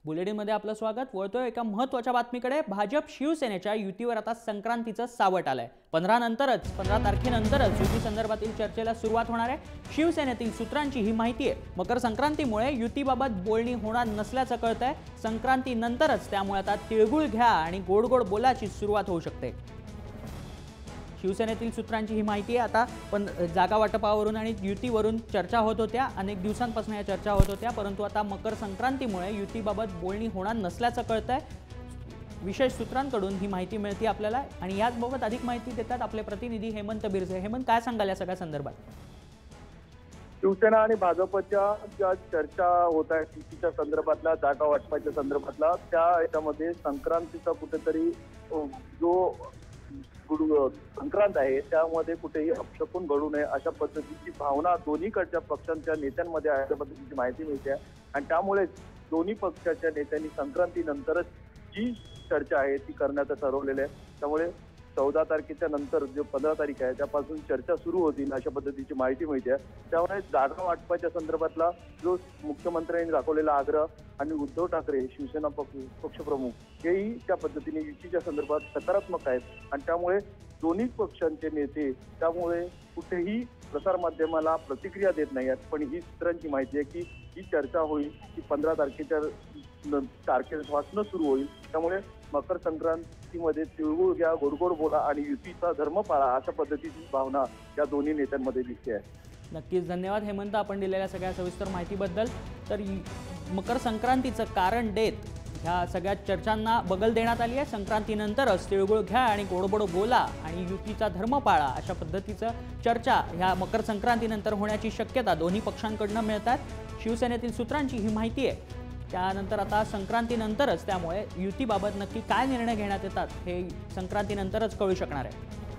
बुलेटिनमध्ये आपलं स्वागत। वळतोय एका महत्त्वाच्या बातमीकडे। भाजप शिवसेनेच्या युतीवर आता संक्रांतीचं सावट आलंय। 15 तारखेनंतरच युती संदर्भातील चर्चेला सुरुवात होणार आहे। शिवसेनेतील सूत्रांची ही माहिती आहे। मकर संक्रांतीमुळे युतीबाबत बोलणी होणार नसल्याचं कळतंय। संक्रांतीनंतरच त्यामुळे आता तिळगुळ घ्या आणि गोड गोड बोलाची सुरुवात होऊ शकते। शिवसेनेतील सूत्रांची ही माहिती आहे। आता पण जागा वाटपावरून आणि युतीवरून चर्चा होत होत्या, अनेक दिवसांपासून या चर्चा होत होत्या, परंतु आता मकर संक्रांतीमुळे युतीबाबत बोलणी होणार नसल्याचं कळतंय। विशेष सूत्रांकडून ही माहिती मिळते आपल्याला आणि याचबाबत अधिक माहिती देतात आपले प्रतिनिधी हेमंत बिरसे। हेमंत, काय सांगाल या सगळ्या संदर्भात? शिवसेना आणि भाजपच्या ज्या चर्चा होत आहेत युतीच्या संदर्भातल्या, जागा वाटपाच्या संदर्भातला, त्या याच्यामध्ये संक्रांतीचा कुठेतरी जो संक्रांत आहे त्यामध्ये कुठेही अपशकुन घडू नये अशा पद्धतीची भावना दोन्हीकडच्या पक्षांच्या नेत्यांमध्ये आहे, अशा पद्धतीची माहिती मिळते आणि त्यामुळे दोन्ही पक्षाच्या नेत्यांनी संक्रांतीनंतरच जी चर्चा आहे ती करण्याचं ठरवलेलं आहे। त्यामुळे 14 तारखेच्या नंतर जो 15 तारीख आहे त्यापासून चर्चा सुरू होतील अशा पद्धतीची माहिती मिळते। त्यामुळे जागा वाटपाच्या संदर्भातला जो मुख्यमंत्र्यांनी दाखवलेला आग्रह आणि उद्धव ठाकरे शिवसेना पक्षप्रमुख हेही त्या पद्धतीने युतीच्या संदर्भात सकारात्मक आहेत आणि त्यामुळे दोन्ही पक्षांचे नेते त्यामुळे कुठेही प्रसारमाध्यमाला प्रतिक्रिया देत नाही आहेत। पण ही सूत्रांची माहिती आहे की ही चर्चा होईल ती 15 तारखेपासून सुरू होईल। त्यामुळे मकर संक्रांतीमध्ये तिळगुळ घ्या, गोडगोड बोला आणि युतीचा धर्म पाळा अशा पद्धतीची भावना या दोन्ही नेत्यांमध्ये दिसते आहे। नक्कीच, धन्यवाद हेमंत आपण दिलेल्या सगळ्या सविस्तर माहितीबद्दल। तर मकर संक्रांतीचं कारण देत ह्या सगळ्या चर्चांना बगल देण्यात आली आहे। संक्रांतीनंतरच तिळगुळ घ्या आणि गोडगोड बोला आणि युतीचा धर्म पाळा अशा पद्धतीचं चर्चा ह्या मकर संक्रांतीनंतर होण्याची शक्यता दोन्ही पक्षांकडून मिळतात। शिवसेनेतील सूत्रांची ही माहिती आहे। त्यानंतर आता संक्रांतीनंतरच त्यामुळे युतीबाबत नक्की काय निर्णय घेण्यात येतात हे संक्रांतीनंतरच कळू शकणार आहे।